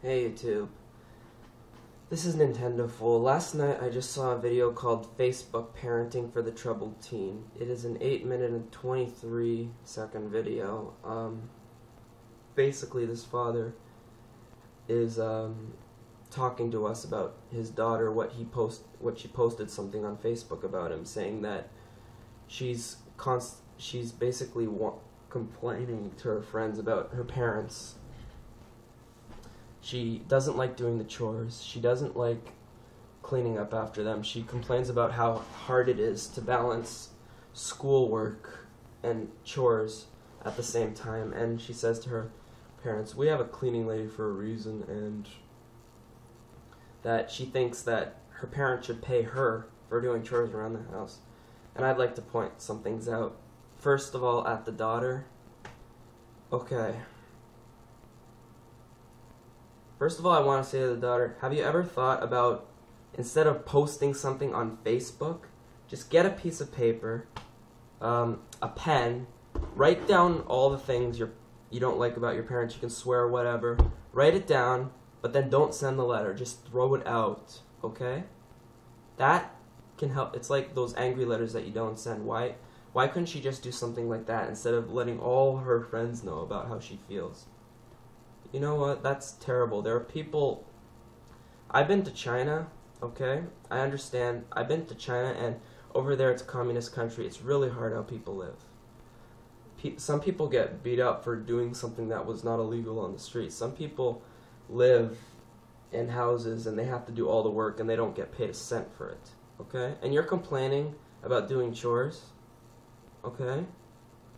Hey YouTube, this is Nintendo Fool. Last night I just saw a video called Facebook Parenting for the Troubled Teen. It is an 8-minute and 23-second video. Basically this father is talking to us about his daughter, what she posted something on Facebook about him, saying that she's basically complaining to her friends about her parents. She doesn't like doing the chores. She doesn't like cleaning up after them. She complains about how hard it is to balance schoolwork and chores at the same time. And she says to her parents, "We have a cleaning lady for a reason," and that she thinks that her parents should pay her for doing chores around the house. And I'd like to point some things out. First of all, at the daughter. Okay. First of all, I want to say to the daughter, have you ever thought about, instead of posting something on Facebook, just get a piece of paper, a pen, write down all the things you don't like about your parents. You can swear or whatever. Write it down, but then don't send the letter. Just throw it out, okay? That can help. It's like those angry letters that you don't send. Why couldn't she just do something like that instead of letting all her friends know about how she feels? You know what? That's terrible. There are people... I've been to China, okay? I understand. I've been to China, and over there it's a communist country. It's really hard how people live. Some people get beat up for doing something that was not illegal on the street. Some people live in houses, and they have to do all the work, and they don't get paid a cent for it, okay? And you're complaining about doing chores, okay?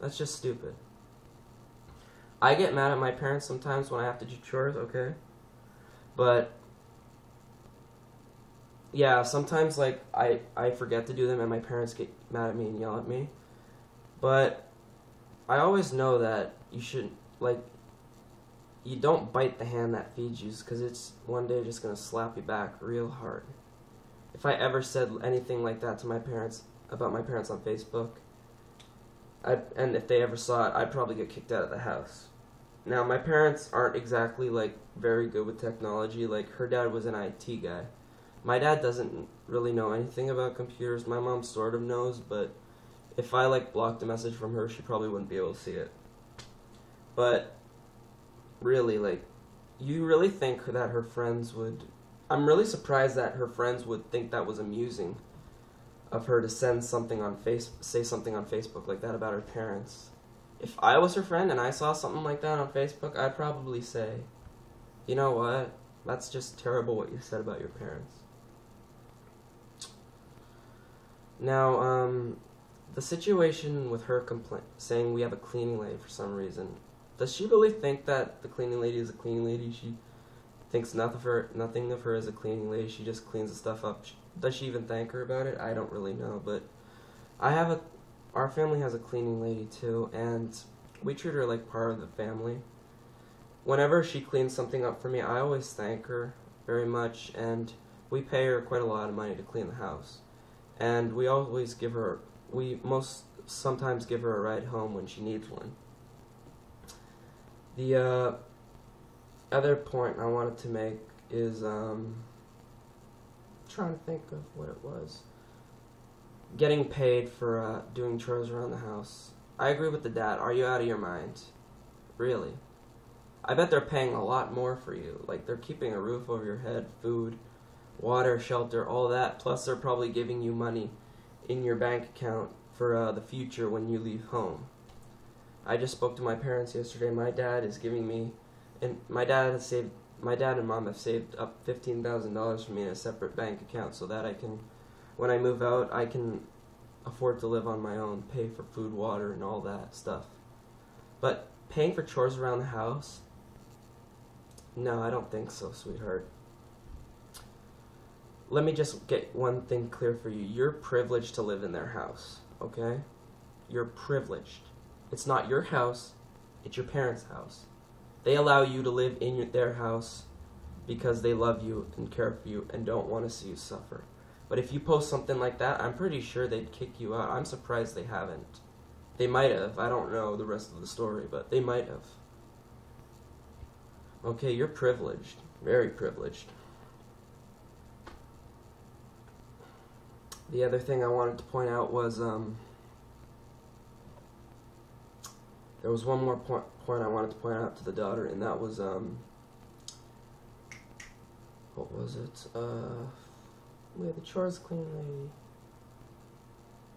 That's just stupid. I get mad at my parents sometimes when I have to do chores, okay? But, yeah, sometimes, like, I forget to do them and my parents get mad at me and yell at me. But I always know that you should, like, you don't bite the hand that feeds you, because it's one day just going to slap you back real hard. If I ever said anything like that to my parents, about my parents on Facebook, and if they ever saw it, I'd probably get kicked out of the house. Now, my parents aren't exactly, like, very good with technology. Like, her dad was an IT guy. My dad doesn't really know anything about computers. My mom sort of knows, but if I, like, blocked a message from her, she probably wouldn't be able to see it. But, really, like, you really think that her friends would... I'm really surprised that her friends would think that was amusing of her to send something on say something on Facebook like that about her parents. If I was her friend and I saw something like that on Facebook, I'd probably say, you know what, that's just terrible what you said about your parents. Now, the situation with her saying we have a cleaning lady for some reason, does she really think that the cleaning lady is a cleaning lady? She thinks nothing of her as a cleaning lady. She just cleans the stuff up. Does she even thank her about it? I don't really know, but our family has a cleaning lady too, and we treat her like part of the family. Whenever she cleans something up for me, I always thank her very much, and we pay her quite a lot of money to clean the house. And we sometimes give her a ride home when she needs one. The other point I wanted to make is, trying to think of what it was. Getting paid for doing chores around the house. I agree with the dad. Are you out of your mind? Really? I bet they're paying a lot more for you. Like, they're keeping a roof over your head, food, water, shelter, all that. Plus, they're probably giving you money in your bank account for the future when you leave home. I just spoke to my parents yesterday. My dad is giving me, and my dad and mom have saved up $15,000 for me in a separate bank account so that I can, when I move out, I can afford to live on my own, pay for food, water, and all that stuff. But paying for chores around the house? No, I don't think so, sweetheart. Let me just get one thing clear for you. You're privileged to live in their house, okay? You're privileged. It's not your house, it's your parents' house. They allow you to live in their house because they love you and care for you and don't want to see you suffer. But if you post something like that, I'm pretty sure they'd kick you out. I'm surprised they haven't. They might have. I don't know the rest of the story, but they might have. Okay, you're privileged. Very privileged. The other thing I wanted to point out was, there was one more point I wanted to point out to the daughter, and that was, what was it? Wait, the chores cleaning lady.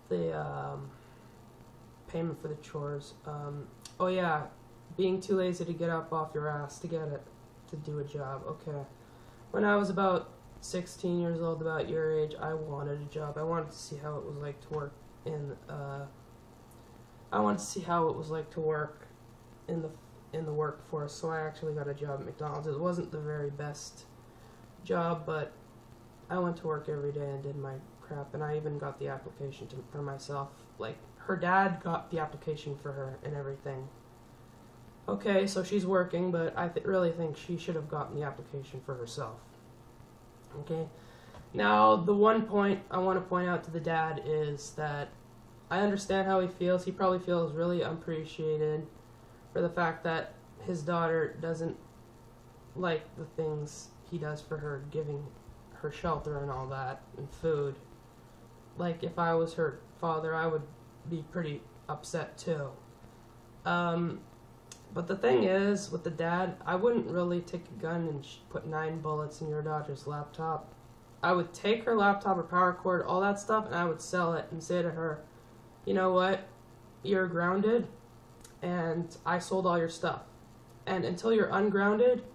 The payment for the chores. Oh yeah, being too lazy to get up off your ass to get it to do a job. Okay. When I was about 16 years old, about your age, I wanted a job. I wanted to see how it was like to work in the workforce. So I actually got a job at McDonald's. It wasn't the very best job, but I went to work every day and did my crap, and I even got the application for myself. Like, her dad got the application for her and everything. Okay, so she's working, but I really think she should have gotten the application for herself. Okay, now the one point I want to point out to the dad is that I understand how he feels. He probably feels really unappreciated for the fact that his daughter doesn't like the things he does for her, giving her shelter and all that, and food. Like, if I was her father, I would be pretty upset too. But the thing is, with the dad, I wouldn't really take a gun and put 9 bullets in your daughter's laptop. I would take her laptop, her power cord, all that stuff, and I would sell it and say to her, you know what, you're grounded, and I sold all your stuff. And until you're ungrounded,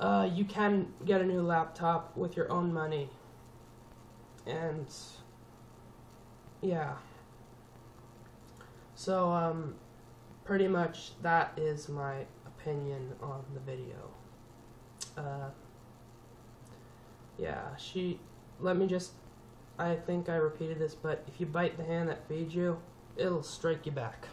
you can get a new laptop with your own money. And yeah. So, pretty much that is my opinion on the video. Yeah, I think I repeated this, but if you bite the hand that feeds you, it'll strike you back.